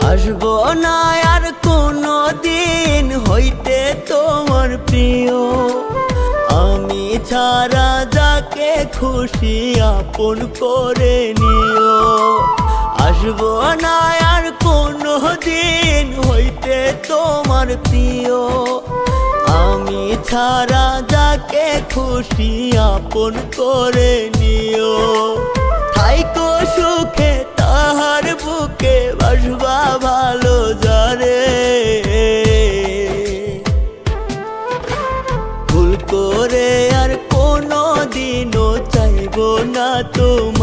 আসবো না আর কোনো দিন হইতে তোমার প্রিয়, আমি ছাড়া যাকে খুশি আপন করে নিও। আসবো না আর কোনো দিন হইতে তোমার প্রিয়, আমি ছাড়া যাকে খুশি আপন করে নিও। থাইকো সুখে তাহার বুকে বাসবা ভালো যারে, ভুল করে আর কোনো দিনও চাইবো না তুমি।